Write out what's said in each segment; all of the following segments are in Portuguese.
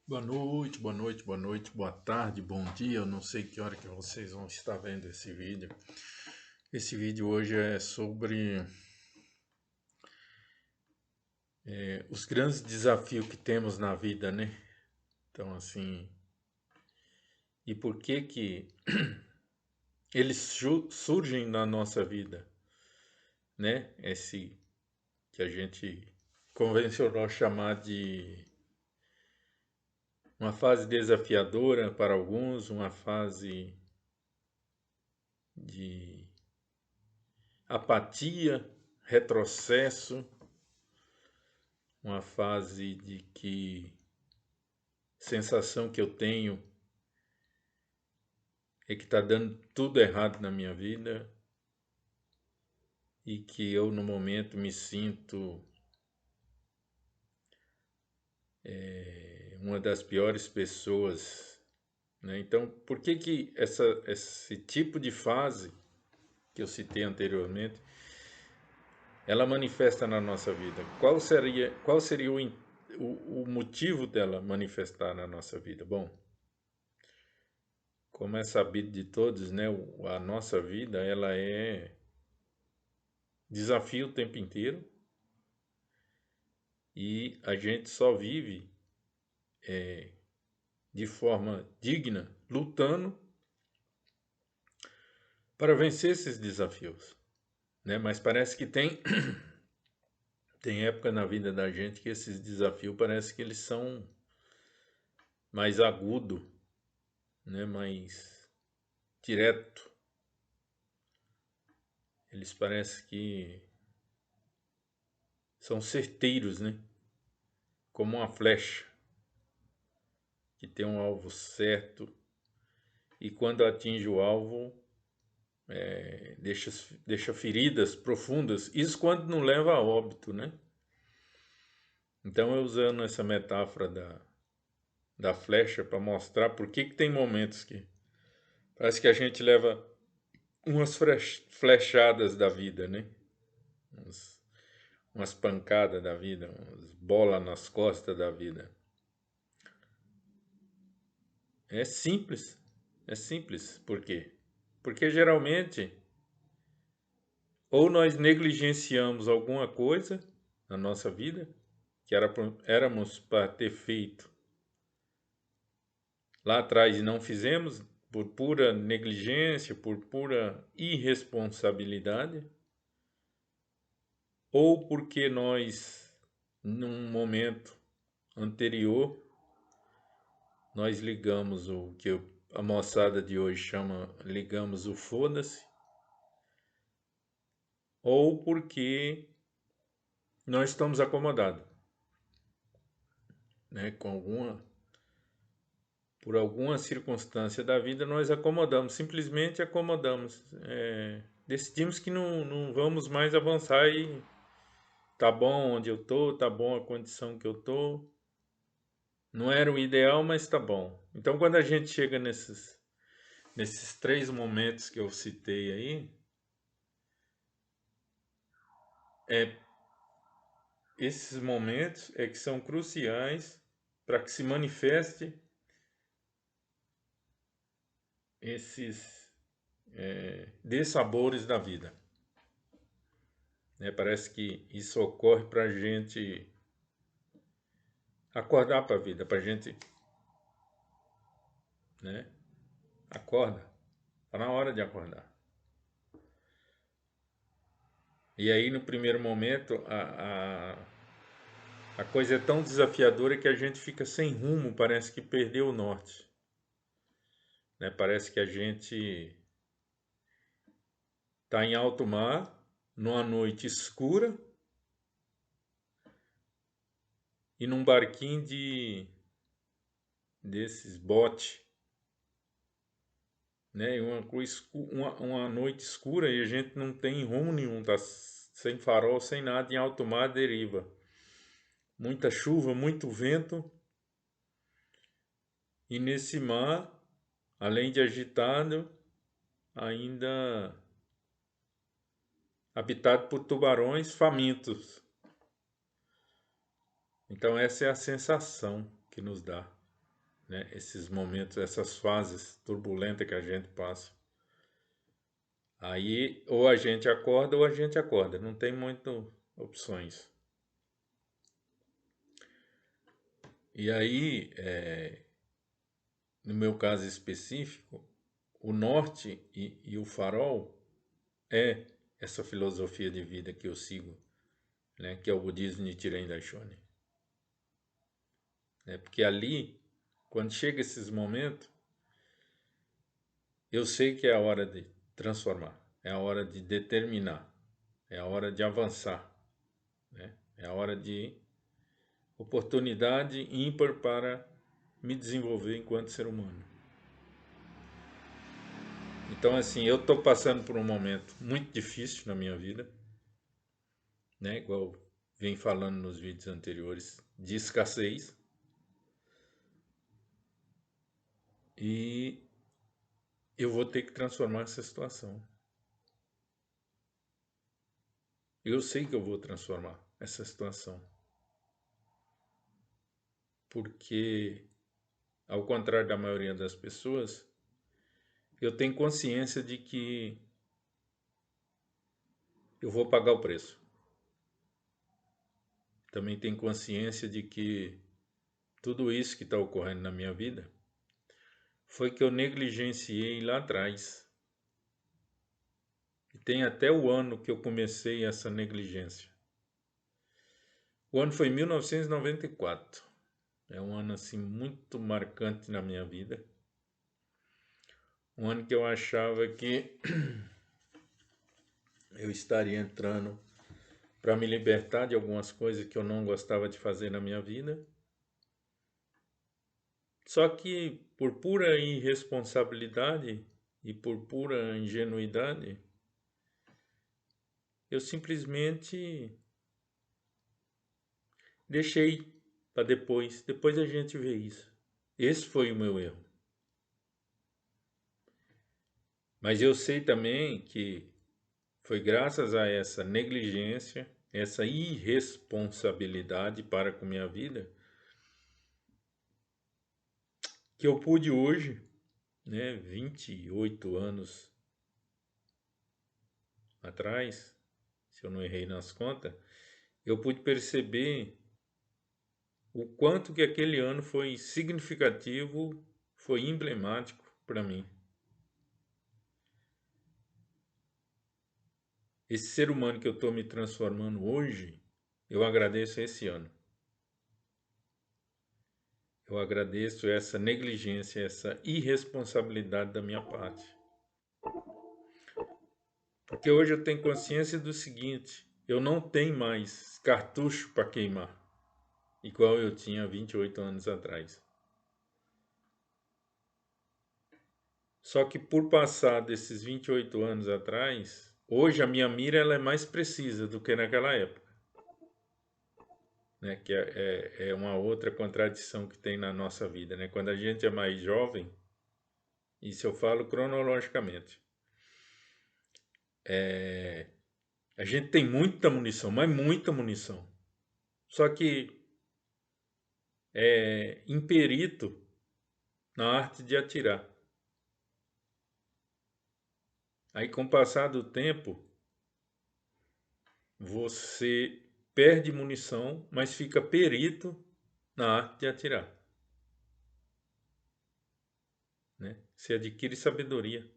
Boa noite, boa noite, boa noite, boa tarde, bom dia. Eu não sei que hora que vocês vão estar vendo esse vídeo. Esse vídeo hoje é sobre os grandes desafios que temos na vida, né? Então, assim, e por que que eles surgem na nossa vida, né? Esse que a gente convencionou chamar de uma fase desafiadora para alguns, uma fase de apatia, retrocesso, uma fase de que sensação que eu tenho é que está dando tudo errado na minha vida e que eu no momento me sinto uma das piores pessoas, né? Então, por que que esse tipo de fase que eu citei anteriormente, ela manifesta na nossa vida? Qual seria o motivo dela manifestar na nossa vida? Bom, como é sabido de todos, né, a nossa vida ela é desafio o tempo inteiro e a gente só vive de forma digna, lutando para vencer esses desafios, né? Mas parece que tem época na vida da gente que esses desafios parece que eles são mais agudo, né? Mais direto. Eles parecem que são certeiros, né? Como uma flecha que tem um alvo certo e quando atinge o alvo deixa feridas profundas. Isso quando não leva a óbito, né? Então, eu usando essa metáfora da flecha para mostrar por que tem momentos que parece que a gente leva umas flechadas da vida, né? Umas pancadas da vida, umas bolas nas costas da vida. É simples, é simples. Por quê? Porque geralmente ou nós negligenciamos alguma coisa na nossa vida que éramos para ter feito lá atrás e não fizemos por pura negligência, por pura irresponsabilidade, ou porque nós, num momento anterior, nós ligamos o que a moçada de hoje chama, ligamos o foda-se, ou porque nós estamos acomodados, né, por alguma circunstância da vida, nós acomodamos, simplesmente acomodamos. Decidimos que não vamos mais avançar e tá bom onde eu tô, tá bom a condição que eu tô. Não era o ideal, mas tá bom. Então, quando a gente chega nesses três momentos que eu citei aí, é esses momentos é que são cruciais para que se manifeste esses dessabores da vida, né? Parece que isso ocorre para a gente acordar para a vida, para a gente, né? Acorda, está na hora de acordar. E aí, no primeiro momento, a coisa é tão desafiadora que a gente fica sem rumo, parece que perdeu o norte, né? Parece que a gente está em alto mar, numa noite escura, e num barquinho desses bote, né? E uma noite escura e a gente não tem rumo nenhum, tá sem farol, sem nada, em alto mar, deriva. Muita chuva, muito vento, e nesse mar, além de agitado, ainda habitado por tubarões famintos. Então essa é a sensação que nos dá. né? Esses momentos, essas fases turbulentas que a gente passa. Aí ou a gente acorda, não tem muitas opções. E aí, no meu caso específico, o norte e o farol é essa filosofia de vida que eu sigo, né, que é o budismo Nichiren Daishonin. Porque ali, quando chega esses momentos, eu sei que é a hora de transformar, é a hora de determinar, é a hora de avançar, né? É a hora de oportunidade ímpar para me desenvolver enquanto ser humano. Então, assim, eu estou passando por um momento muito difícil na minha vida, né? Igual vim falando nos vídeos anteriores, de escassez. E eu vou ter que transformar essa situação. Eu sei que eu vou transformar essa situação. Porque, ao contrário da maioria das pessoas, eu tenho consciência de que eu vou pagar o preço. Também tenho consciência de que tudo isso que está ocorrendo na minha vida foi que eu negligenciei lá atrás. E tem até o ano que eu comecei essa negligência. O ano foi 1994. É um ano assim muito marcante na minha vida. Um ano que eu achava que eu estaria entrando para me libertar de algumas coisas que eu não gostava de fazer na minha vida. Só que por pura irresponsabilidade e por pura ingenuidade, eu simplesmente deixei para depois. Depois a gente vê isso. Esse foi o meu erro. Mas eu sei também que foi graças a essa negligência, essa irresponsabilidade para com minha vida, que eu pude hoje, né, 28 anos atrás, se eu não errei nas contas, eu pude perceber o quanto que aquele ano foi significativo, foi emblemático para mim. Esse ser humano que eu estou me transformando hoje, eu agradeço esse ano. Eu agradeço essa negligência, essa irresponsabilidade da minha parte. Porque hoje eu tenho consciência do seguinte: eu não tenho mais cartucho para queimar, igual eu tinha 28 anos atrás. Só que por passar desses 28 anos atrás, hoje a minha mira ela é mais precisa do que naquela época. Né? Que é uma outra contradição que tem na nossa vida. Né? Quando a gente é mais jovem, isso eu falo cronologicamente, a gente tem muita munição, mas muita munição. Só que é imperito na arte de atirar. Aí, com o passar do tempo, você perde munição, mas fica perito na arte de atirar. Né? Você adquire sabedoria.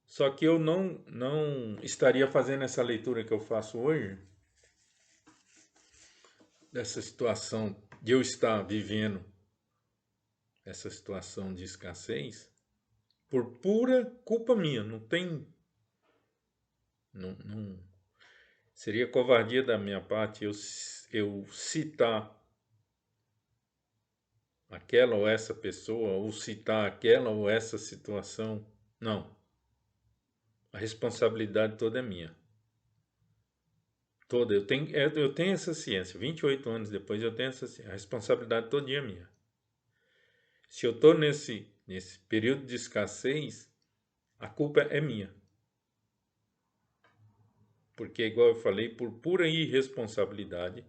Só que eu não estaria fazendo essa leitura que eu faço hoje, dessa situação de eu estar vivendo essa situação de escassez, por pura culpa minha. Não tem. Não, seria covardia da minha parte eu citar aquela ou essa pessoa, ou citar aquela ou essa situação. Não. A responsabilidade toda é minha. Toda. Eu tenho essa ciência. 28 anos depois eu tenho essa ciência. A responsabilidade toda é minha. Se eu estou nesse período de escassez, a culpa é minha. Porque, igual eu falei, por pura irresponsabilidade,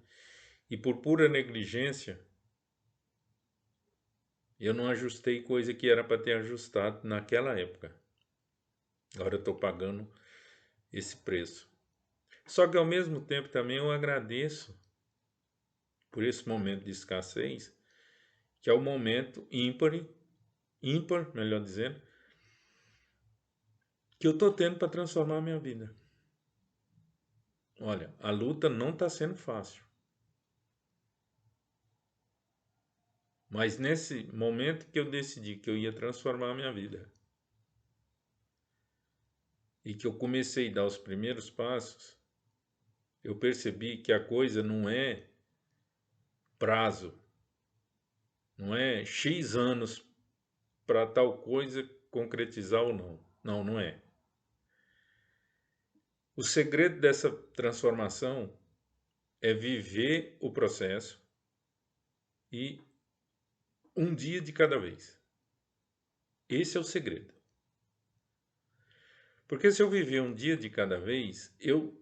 E por pura negligência, eu não ajustei coisa que era para ter ajustado naquela época. Agora eu estou pagando esse preço. Só que ao mesmo tempo também eu agradeço por esse momento de escassez, que é o momento ímpar, melhor dizendo, que eu estou tendo para transformar a minha vida. Olha, a luta não está sendo fácil. Mas nesse momento que eu decidi que eu ia transformar a minha vida e que eu comecei a dar os primeiros passos, eu percebi que a coisa não é prazo, não é X anos para tal coisa concretizar ou não. Não, não é. O segredo dessa transformação é viver o processo e um dia de cada vez. Esse é o segredo. Porque se eu viver um dia de cada vez, eu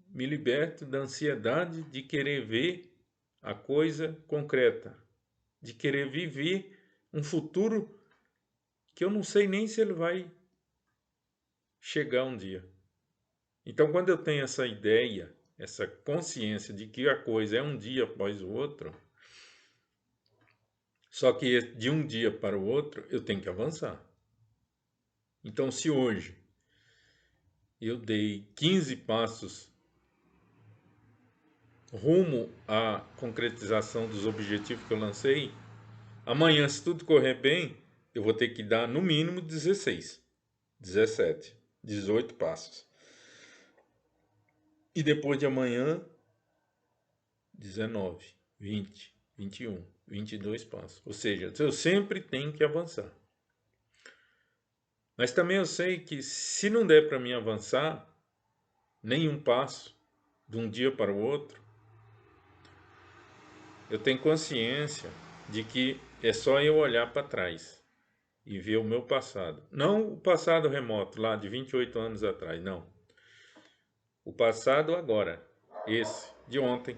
me liberto da ansiedade de querer ver a coisa concreta, de querer viver um futuro que eu não sei nem se ele vai chegar um dia. Então, quando eu tenho essa ideia, essa consciência de que a coisa é um dia após o outro, só que de um dia para o outro eu tenho que avançar. Então, se hoje eu dei 15 passos rumo à concretização dos objetivos que eu lancei, amanhã, se tudo correr bem, eu vou ter que dar no mínimo 16, 17, 18 passos. E depois de amanhã, 19, 20, 21, 22 passos. Ou seja, eu sempre tenho que avançar. Mas também eu sei que se não der para mim avançar nenhum passo de um dia para o outro, eu tenho consciência de que é só eu olhar para trás e ver o meu passado. Não o passado remoto, lá de 28 anos atrás, não. O passado agora, esse, de ontem.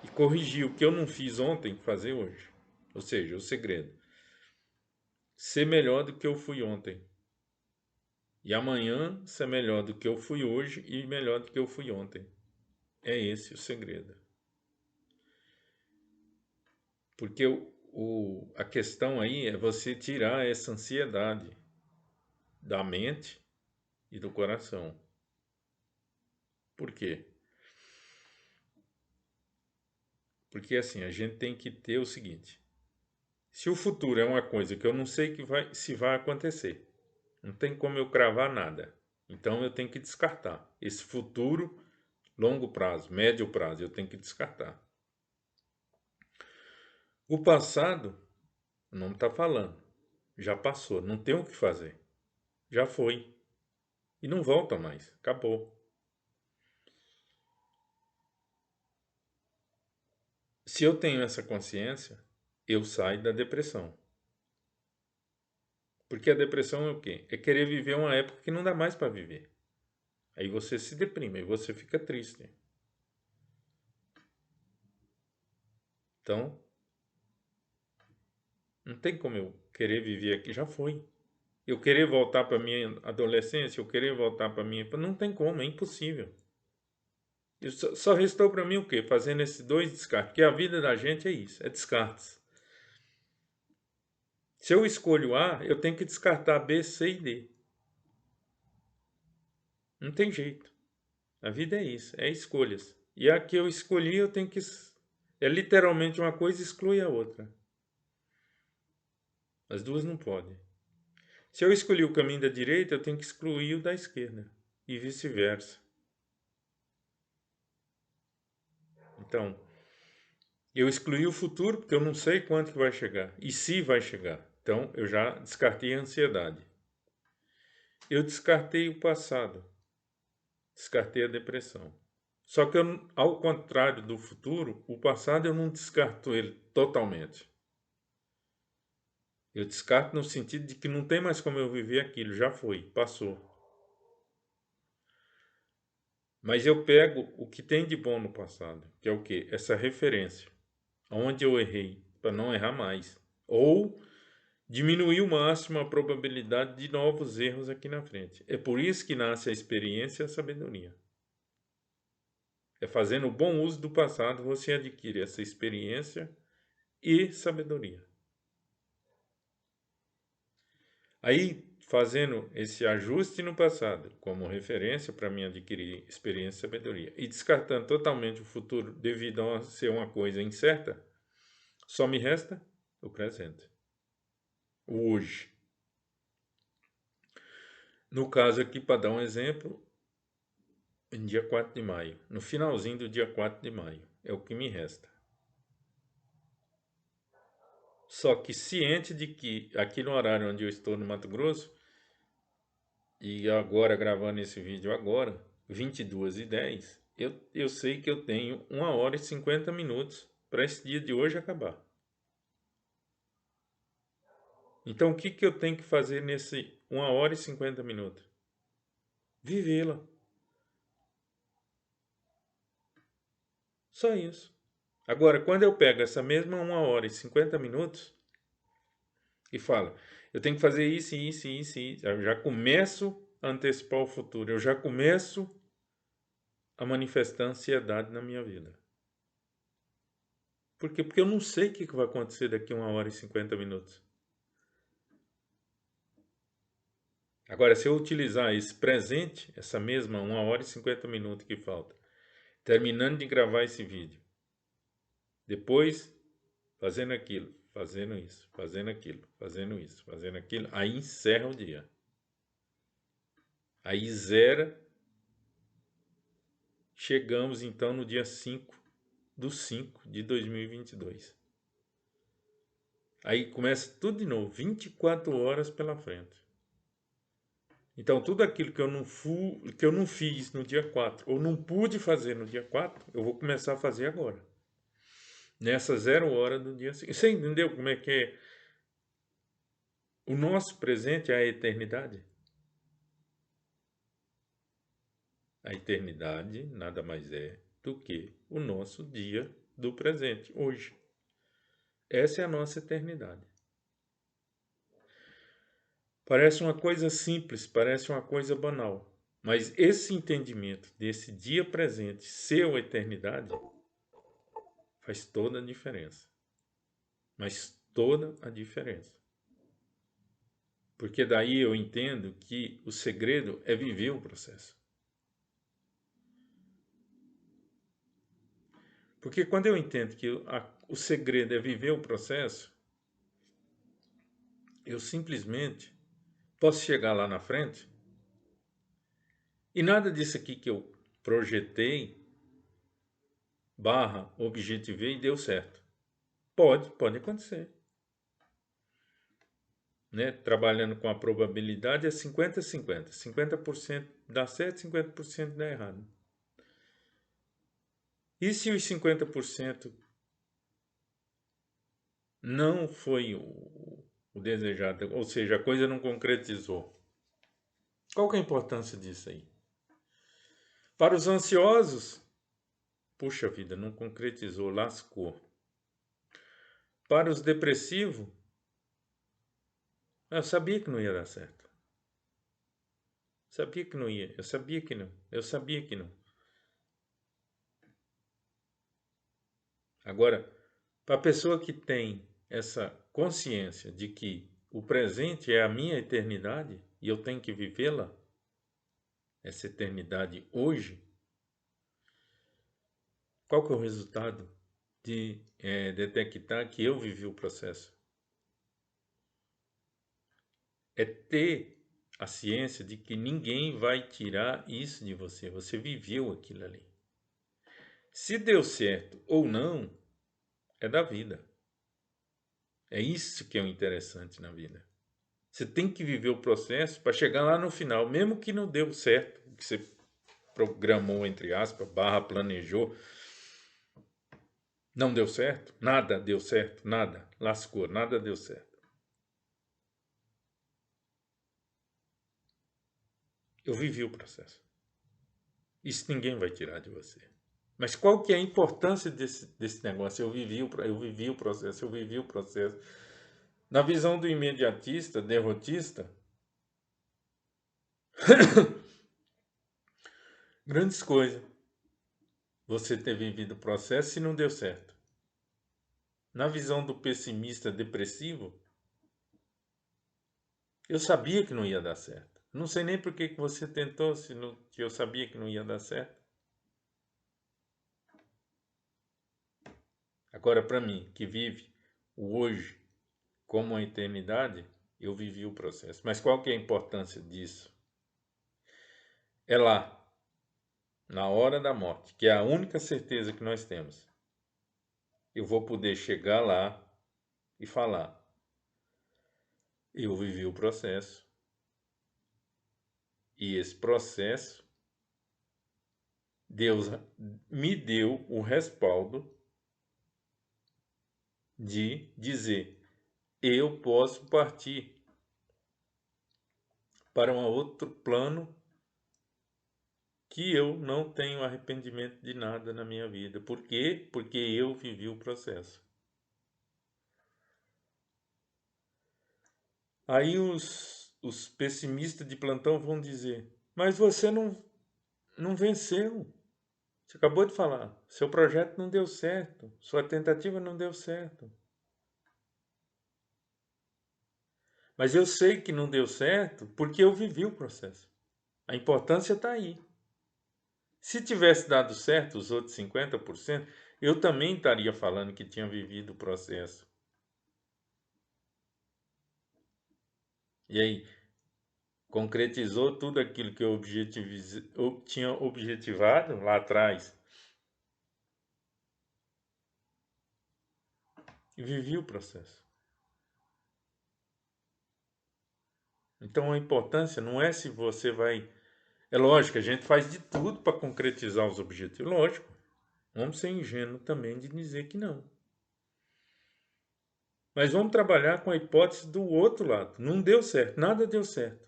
E corrigir o que eu não fiz ontem, fazer hoje. Ou seja, o segredo. Ser melhor do que eu fui ontem. E amanhã ser melhor do que eu fui hoje e melhor do que eu fui ontem. É esse o segredo. Porque a questão aí é você tirar essa ansiedade da mente e do coração. Por quê? Porque assim, a gente tem que ter o seguinte: se o futuro é uma coisa que eu não sei se vai acontecer, não tem como eu cravar nada. Então eu tenho que descartar. Esse futuro, longo prazo, médio prazo, eu tenho que descartar. O passado, não está falando. Já passou, não tem o que fazer. Já foi. E não volta mais. Acabou. Se eu tenho essa consciência, eu saio da depressão. Porque a depressão é o quê? É querer viver uma época que não dá mais para viver. Aí você se deprime, aí você fica triste. Então, não tem como eu querer viver aqui, já foi. Eu querer voltar para minha adolescência, eu querer voltar para minha... Não tem como, é impossível. Só restou para mim o quê? Fazendo esses dois descartes. Porque a vida da gente é isso, é descartes. Se eu escolho A, eu tenho que descartar B, C e D. Não tem jeito. A vida é isso, é escolhas. E a que eu escolhi, eu tenho que... É literalmente uma coisa exclui a outra. As duas não podem. Se eu escolhi o caminho da direita, eu tenho que excluir o da esquerda. E vice-versa. Então, eu excluí o futuro porque eu não sei quanto que vai chegar. E se vai chegar. Então, eu já descartei a ansiedade. Eu descartei o passado. Descartei a depressão. Só que, ao contrário do futuro, o passado eu não descarto ele totalmente. Eu descarto no sentido de que não tem mais como eu viver aquilo. Já foi, passou. Mas eu pego o que tem de bom no passado, que é o quê? Essa referência. Onde eu errei, para não errar mais. Ou diminuir o máximo a probabilidade de novos erros aqui na frente. É por isso que nasce a experiência e a sabedoria. É fazendo bom uso do passado você adquire essa experiência e sabedoria. Aí, fazendo esse ajuste no passado como referência para mim adquirir experiência e sabedoria e descartando totalmente o futuro devido a ser uma coisa incerta, só me resta o presente, o hoje. No caso aqui, para dar um exemplo, em dia 4 de maio, no finalzinho do dia 4 de maio, é o que me resta. Só que ciente de que aqui no horário onde eu estou no Mato Grosso, e agora gravando esse vídeo agora, 22h10, eu sei que eu tenho 1 hora e 50 minutos para esse dia de hoje acabar. Então o que eu tenho que fazer nesse 1 hora e 50 minutos? Vivê-la. Só isso. Agora, quando eu pego essa mesma 1 hora e 50 minutos e falo, eu tenho que fazer isso, isso, isso, isso, eu já começo a antecipar o futuro, eu já começo a manifestar ansiedade na minha vida. Por quê? Porque eu não sei o que vai acontecer daqui a 1 hora e 50 minutos. Agora, se eu utilizar esse presente, essa mesma 1 hora e 50 minutos que falta, terminando de gravar esse vídeo, depois fazendo aquilo, fazendo isso, fazendo aquilo, fazendo isso, fazendo aquilo, aí encerra o dia. Aí zera. Chegamos então no dia 5/5/2022. Aí começa tudo de novo, 24 horas pela frente. Então tudo aquilo que eu não fiz no dia 4, ou não pude fazer no dia 4, eu vou começar a fazer agora. Nessa 0 hora do dia seguinte. Você entendeu como é que é? O nosso presente é a eternidade. A eternidade nada mais é do que o nosso dia do presente, hoje. Essa é a nossa eternidade. Parece uma coisa simples, parece uma coisa banal, mas esse entendimento desse dia presente ser a eternidade faz toda a diferença. Mas toda a diferença. Porque daí eu entendo que o segredo é viver o processo. Porque quando eu entendo que o segredo é viver o processo, eu simplesmente posso chegar lá na frente e nada disso aqui que eu projetei, objetivei, deu certo. Pode acontecer. Né? Trabalhando com a probabilidade é 50-50. 50% dá certo, 50% dá errado. E se os 50% não foi o desejado, ou seja, a coisa não concretizou? Qual que é a importância disso aí? Para os ansiosos, puxa vida, não concretizou, lascou. Para os depressivos, eu sabia que não ia dar certo. Sabia que não ia, eu sabia que não, eu sabia que não. Agora, para a pessoa que tem essa consciência de que o presente é a minha eternidade e eu tenho que vivê-la, essa eternidade hoje, qual que é o resultado de detectar que eu vivi o processo? É ter a ciência de que ninguém vai tirar isso de você, você viveu aquilo ali. Se deu certo ou não, é da vida. É isso que é o interessante na vida. Você tem que viver o processo para chegar lá no final, mesmo que não deu certo, que você programou, entre aspas, planejou, não deu certo, nada deu certo, nada, lascou, nada deu certo. Eu vivi o processo. Isso ninguém vai tirar de você. Mas qual que é a importância desse negócio? Eu vivi o processo, eu vivi o processo. Na visão do imediatista, derrotista, grandes coisas você ter vivido o processo e não deu certo. Na visão do pessimista depressivo, eu sabia que não ia dar certo. Não sei nem por que você tentou, se não, que eu sabia que não ia dar certo. Agora, para mim, que vive o hoje como a eternidade, eu vivi o processo. Mas qual que é a importância disso? É lá, na hora da morte, que é a única certeza que nós temos. Eu vou poder chegar lá e falar: eu vivi o processo. E esse processo, Deus me deu o respaldo de dizer: eu posso partir para um outro plano que eu não tenho arrependimento de nada na minha vida. Por quê? Porque eu vivi o processo. Aí os pessimistas de plantão vão dizer: mas você não venceu. Você acabou de falar, seu projeto não deu certo, sua tentativa não deu certo. Mas eu sei que não deu certo porque eu vivi o processo. A importância está aí. Se tivesse dado certo os outros 50%, eu também estaria falando que tinha vivido o processo. E aí, concretizou tudo aquilo que eu tinha objetivado lá atrás e vivi o processo. Então a importância não é se você vai. É lógico, a gente faz de tudo para concretizar os objetivos. Lógico, vamos ser ingênuos também de dizer que não. Mas vamos trabalhar com a hipótese do outro lado. Não deu certo, nada deu certo.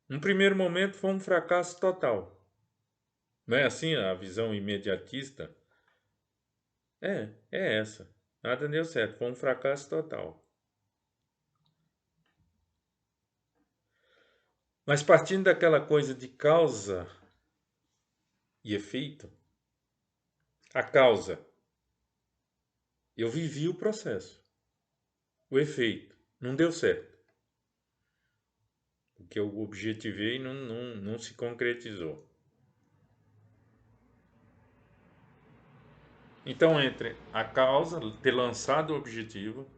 No primeiro momento foi um fracasso total. Não é assim a visão imediatista? É essa. Nada deu certo, foi um fracasso total. Mas partindo daquela coisa de causa e efeito, a causa, eu vivi o processo. O efeito, não deu certo. O que eu objetivei não se concretizou. Então, entre a causa, ter lançado o objetivo,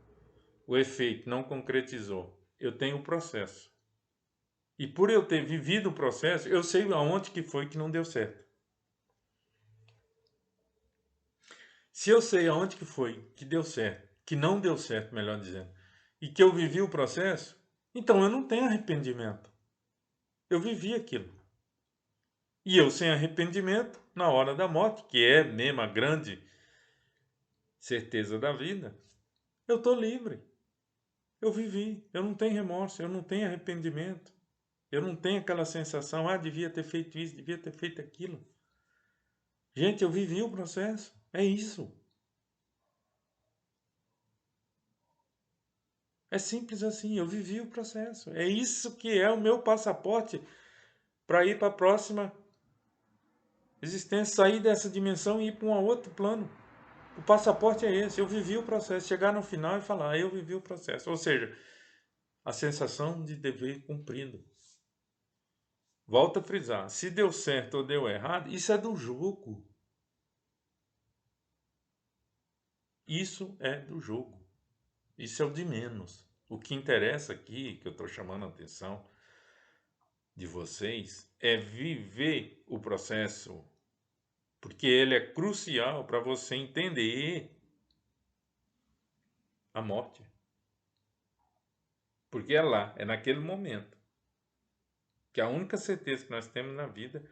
o efeito não concretizou, eu tenho o processo. E por eu ter vivido o processo, eu sei aonde que foi que não deu certo. Se eu sei aonde que foi que deu certo, que não deu certo, melhor dizendo, e que eu vivi o processo, então eu não tenho arrependimento. Eu vivi aquilo. E eu sem arrependimento, na hora da morte, que é mesmo a grande certeza da vida, eu estou livre. Eu vivi, eu não tenho remorso, eu não tenho arrependimento. Eu não tenho aquela sensação, devia ter feito isso, devia ter feito aquilo. Gente, eu vivi o processo. É isso. É simples assim, eu vivi o processo. É isso que é o meu passaporte para ir para a próxima existência, sair dessa dimensão e ir para um outro plano. O passaporte é esse, eu vivi o processo, chegar no final e falar, eu vivi o processo. Ou seja, a sensação de dever cumprido. Volto a frisar, se deu certo ou deu errado, isso é do jogo. Isso é do jogo. Isso é o de menos. O que interessa aqui, que eu estou chamando a atenção de vocês, é viver o processo, porque ele é crucial para você entender a morte. Porque é lá, é naquele momento, que a única certeza que nós temos na vida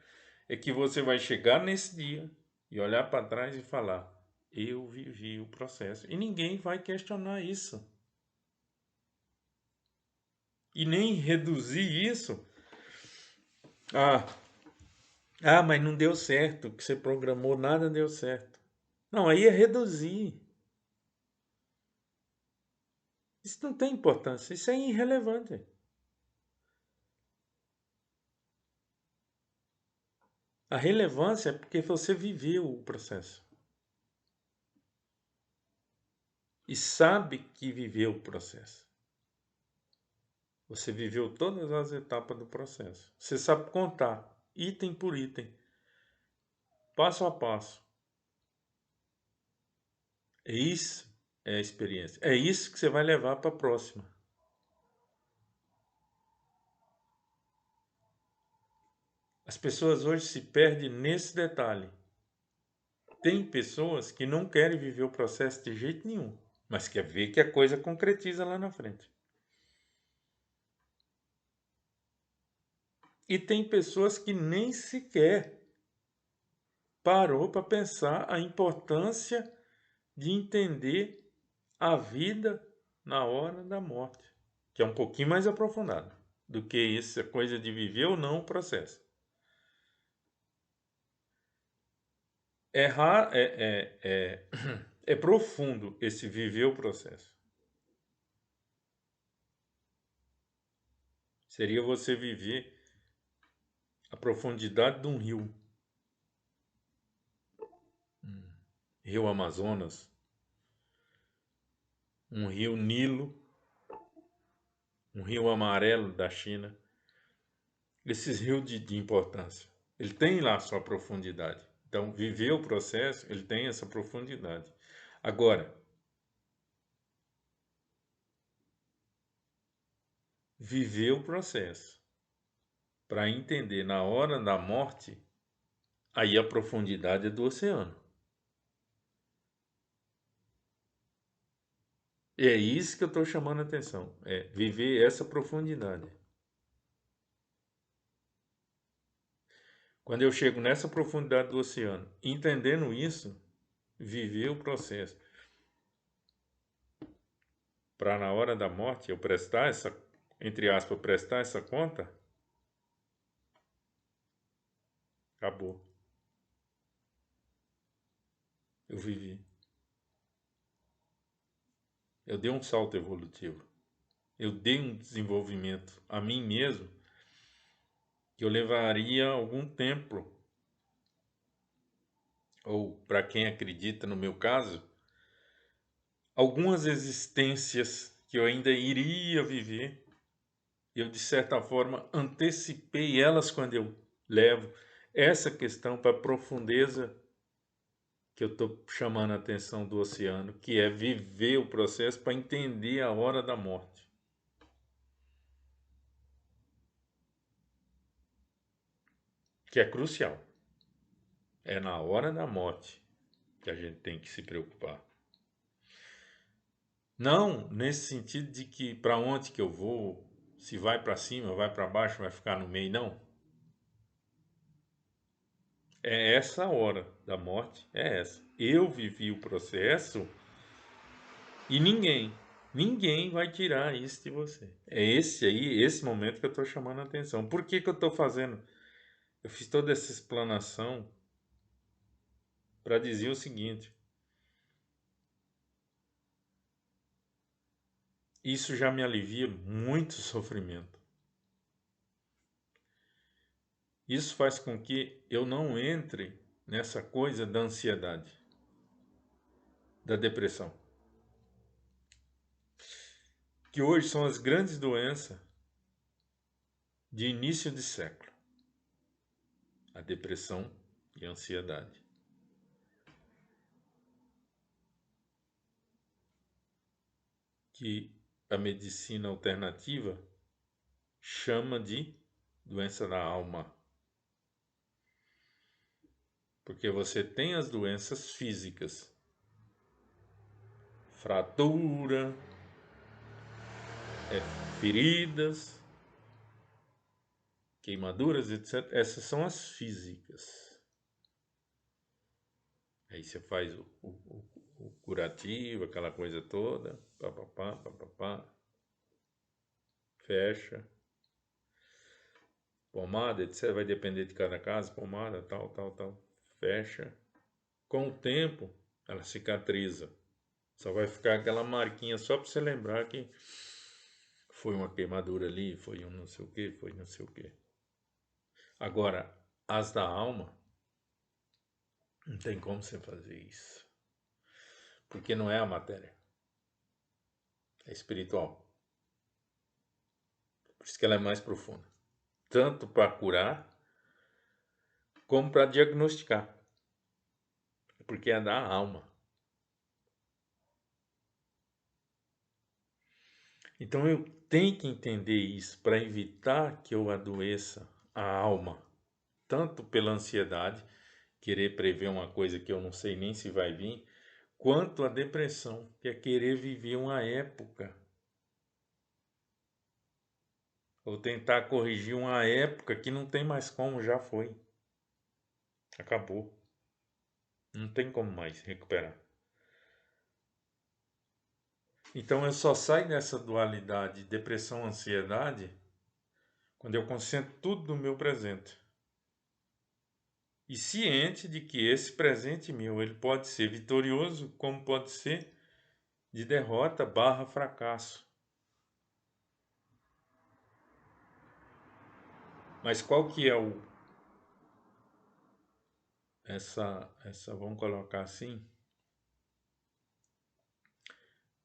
é que você vai chegar nesse dia e olhar para trás e falar: eu vivi o processo. E ninguém vai questionar isso. E nem reduzir isso a Ah, mas não deu certo, o que você programou nada deu certo. Não, aí é reduzir. Isso não tem importância, isso é irrelevante. A relevância é porque você viveu o processo e sabe que viveu o processo. Você viveu todas as etapas do processo. Você sabe contar, item por item, passo a passo. É isso é a experiência. É isso que você vai levar para a próxima. As pessoas hoje se perdem nesse detalhe. Tem pessoas que não querem viver o processo de jeito nenhum, mas quer ver que a coisa concretiza lá na frente. E tem pessoas que nem sequer parou para pensar a importância de entender a vida na hora da morte, que é um pouquinho mais aprofundado do que essa coisa de viver ou não o processo. É profundo esse viver o processo. Seria você viver a profundidade de um rio. Rio Amazonas, um rio Nilo, um rio amarelo da China. Esses rios de importância. Ele tem lá a sua profundidade. Então, viver o processo, ele tem essa profundidade. Agora, viver o processo para entender na hora da morte, aí a profundidade é do oceano. E é isso que eu estou chamando a atenção, é viver essa profundidade. Quando eu chego nessa profundidade do oceano, entendendo isso, viver o processo. Para na hora da morte eu prestar essa, entre aspas, prestar essa conta, acabou. Eu vivi. Eu dei um salto evolutivo. Eu dei um desenvolvimento a mim mesmo que eu levaria algum tempo, ou para quem acredita no meu caso, algumas existências que eu ainda iria viver. Eu, de certa forma, antecipei elas quando eu levo essa questão para a profundeza que eu estou chamando a atenção do oceano, que é viver o processo para entender a hora da morte. Que é crucial. É na hora da morte que a gente tem que se preocupar. Não nesse sentido de que para onde que eu vou, se vai para cima, vai para baixo, vai ficar no meio, não. É essa hora da morte, é essa. Eu vivi o processo e ninguém vai tirar isso de você. É esse aí, esse momento que eu estou chamando a atenção. Por que que eu estou fazendo? Eu fiz toda essa explanação para dizer o seguinte: isso já me alivia muito sofrimento. Isso faz com que eu não entre nessa coisa da ansiedade, da depressão, que hoje são as grandes doenças de início de século, a depressão e a ansiedade. Que a medicina alternativa chama de doença da alma. Porque você tem as doenças físicas, fratura, feridas, queimaduras, etc. Essas são as físicas. Aí você faz o curativo, aquela coisa toda, papapá, papapá, fecha. pomada, etc. Vai depender de cada caso, pomada, tal, tal, tal. Fecha. Com o tempo, ela cicatriza. Só vai ficar aquela marquinha só para você lembrar que foi uma queimadura ali, foi um não sei o que, foi não sei o que. Agora, as da alma, não tem como você fazer isso. Porque não é a matéria. É espiritual. Por isso que ela é mais profunda. Tanto para curar, como para diagnosticar. Porque é da alma. Então eu tenho que entender isso para evitar que eu adoeça a alma. Tanto pela ansiedade, querer prever uma coisa que eu não sei nem se vai vir, quanto a depressão, que é querer viver uma época. Ou tentar corrigir uma época que não tem mais como, já foi. Acabou. Não tem como mais recuperar. Então eu só saio dessa dualidade depressão, ansiedade, quando eu concentro tudo no meu presente. E ciente de que esse presente meu, ele pode ser vitorioso, como pode ser de derrota / fracasso. Mas qual que é vamos colocar assim,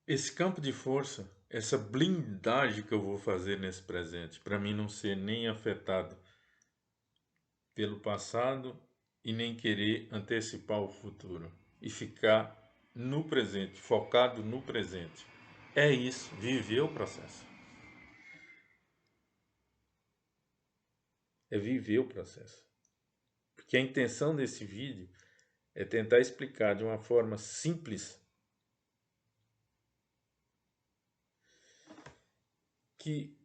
esse campo de força, essa blindagem que eu vou fazer nesse presente, para mim não ser nem afetado pelo passado e nem querer antecipar o futuro e ficar no presente, focado no presente. É isso, viver o processo. É viver o processo. Porque a intenção desse vídeo é tentar explicar de uma forma simples que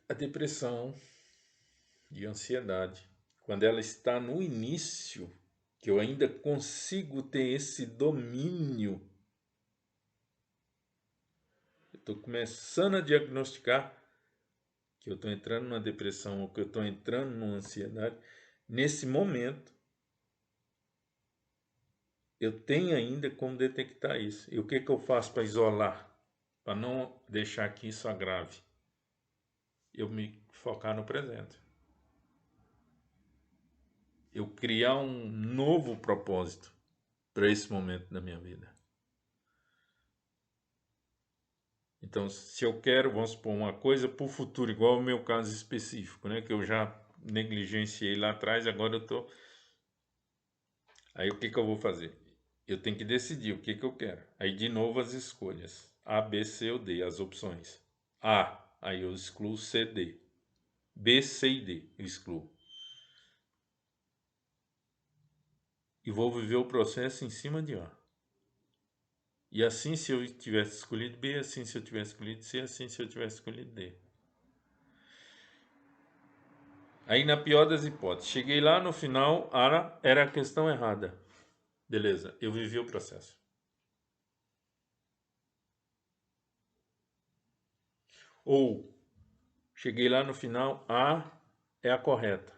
a depressão e a ansiedade, quando ela está no início, que eu ainda consigo ter esse domínio, eu estou começando a diagnosticar que eu estou entrando numa depressão ou que eu estou entrando numa ansiedade, nesse momento eu tenho ainda como detectar isso. E o que eu faço para isolar, para não deixar que isso agrave? Eu me focar no presente. Eu criar um novo propósito para esse momento da minha vida. Então, se eu quero, vamos supor, uma coisa para o futuro, igual o meu caso específico, né, que eu já negligenciei lá atrás, agora eu estou... Aí o que eu vou fazer? Eu tenho que decidir o que eu quero. Aí de novo as escolhas. A, B, C ou D, as opções. A, aí eu excluo C, D. B, C e D, eu excluo. E vou viver o processo em cima de A. E assim se eu tivesse escolhido B, assim se eu tivesse escolhido C, assim se eu tivesse escolhido D. Aí na pior das hipóteses, cheguei lá no final, era a questão errada. Beleza, eu vivi o processo. Ou, cheguei lá no final, A é a correta.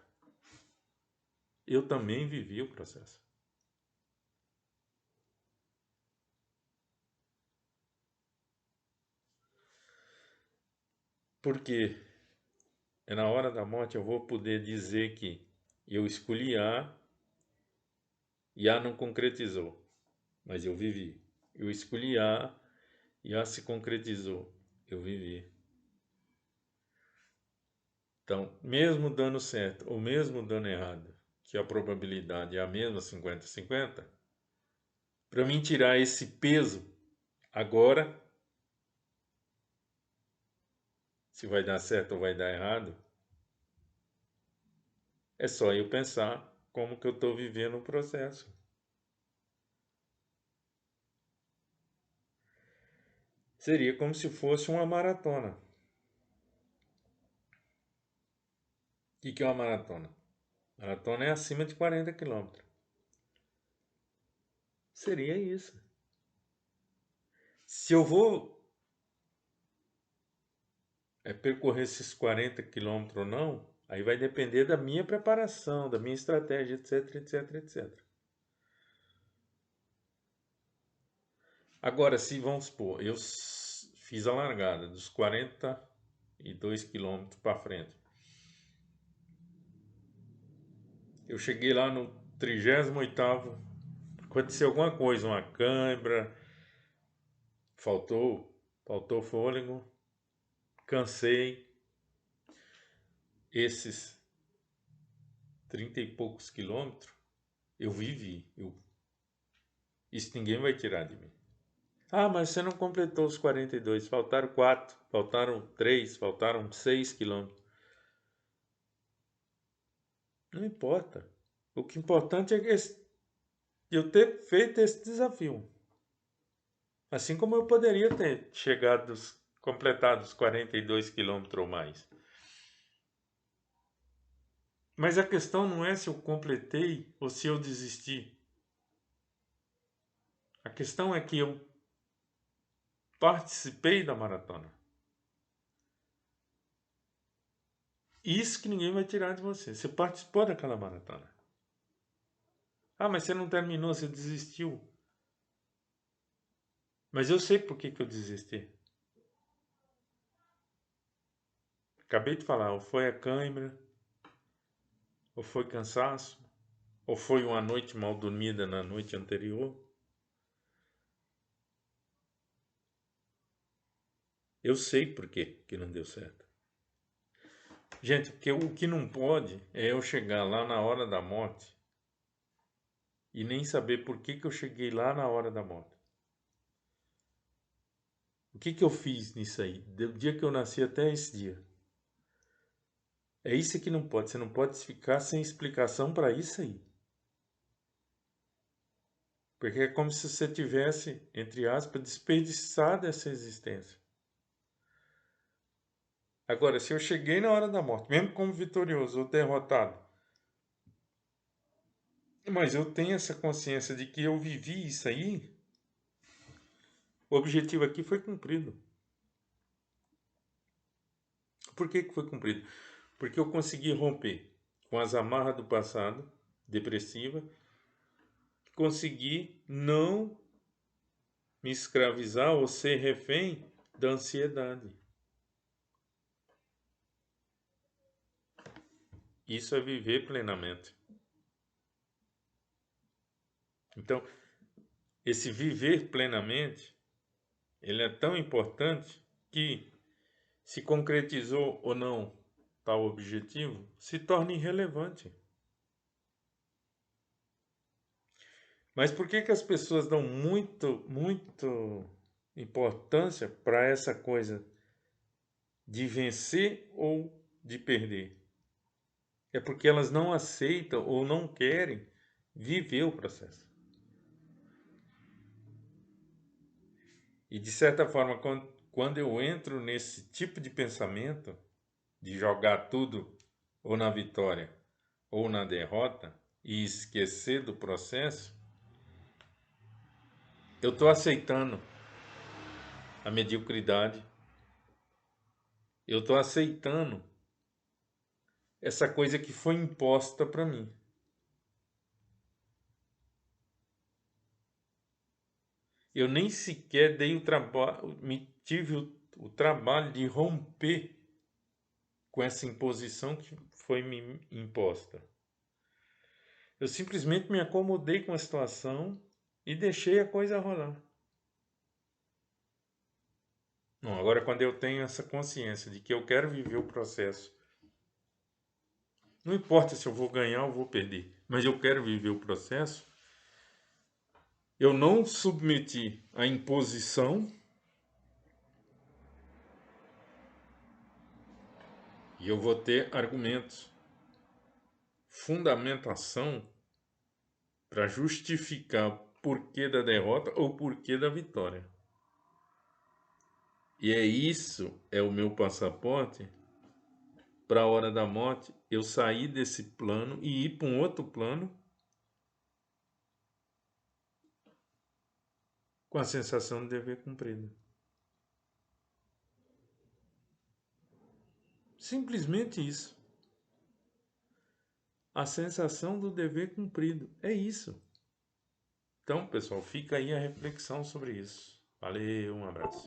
Eu também vivi o processo. Porque é na hora da morte eu vou poder dizer que eu escolhi A e A não concretizou, mas eu vivi. Eu escolhi A e A se concretizou, eu vivi. Então, mesmo dando certo ou mesmo dando errado, que a probabilidade é a mesma, 50-50, para mim tirar esse peso agora, se vai dar certo ou vai dar errado, é só eu pensar como que eu estou vivendo o processo. Seria como se fosse uma maratona. O que é uma maratona? Maratona é acima de 40 quilômetros. Seria isso. Se eu vou percorrer esses 40 quilômetros ou não, Aí vai depender da minha preparação, da minha estratégia, etc, etc, etc. Agora, se vamos supor, eu fiz a largada dos 42 quilômetros para frente. Eu cheguei lá no 38º, aconteceu alguma coisa, uma cãibra, faltou fôlego, cansei. Esses 30 e poucos quilômetros, eu vivi. Isso ninguém vai tirar de mim. Ah, mas você não completou os 42, faltaram 4, faltaram 3, faltaram 6 quilômetros. Não importa. O que é importante é eu ter feito esse desafio. Assim como eu poderia ter completado os 42 quilômetros ou mais. Mas a questão não é se eu completei ou se eu desisti. A questão é que eu participei da maratona. Isso que ninguém vai tirar de você. Você participou daquela maratona. Ah, mas você não terminou, você desistiu. Mas eu sei por que eu desisti. Acabei de falar, ou foi a cãibra, ou foi cansaço, ou foi uma noite mal dormida na noite anterior. Eu sei por que não deu certo. Gente, porque o que não pode é eu chegar lá na hora da morte e nem saber por que eu cheguei lá na hora da morte. O que eu fiz nisso aí? Do dia que eu nasci até esse dia. É isso que não pode. Você não pode ficar sem explicação para isso aí. Porque é como se você tivesse, entre aspas, desperdiçado essa existência. Agora, se eu cheguei na hora da morte, mesmo como vitorioso ou derrotado, mas eu tenho essa consciência de que eu vivi isso aí, o objetivo aqui foi cumprido. Por que foi cumprido? Porque eu consegui romper com as amarras do passado, depressiva, consegui não me escravizar ou ser refém da ansiedade. Isso é viver plenamente. Então, esse viver plenamente, ele é tão importante que se concretizou ou não tal objetivo, se torna irrelevante. Mas por que as pessoas dão muito importância para essa coisa de vencer ou de perder? É porque elas não aceitam ou não querem viver o processo. E de certa forma, quando eu entro nesse tipo de pensamento, de jogar tudo ou na vitória ou na derrota e esquecer do processo, eu estou aceitando a mediocridade, eu estou aceitando essa coisa que foi imposta para mim. Eu nem sequer dei o trabalho, tive o trabalho de romper com essa imposição que foi me imposta. Eu simplesmente me acomodei com a situação e deixei a coisa rolar. Não, agora quando eu tenho essa consciência de que eu quero viver o processo, não importa se eu vou ganhar ou vou perder, mas eu quero viver o processo, eu não submeti à imposição e eu vou ter argumentos, fundamentação para justificar o porquê da derrota ou o porquê da vitória. E é o meu passaporte para a hora da morte eu sair desse plano e ir para um outro plano com a sensação de dever cumprido. Simplesmente isso. a sensação do dever cumprido. É isso. Então, pessoal, fica aí a reflexão sobre isso. Valeu, um abraço.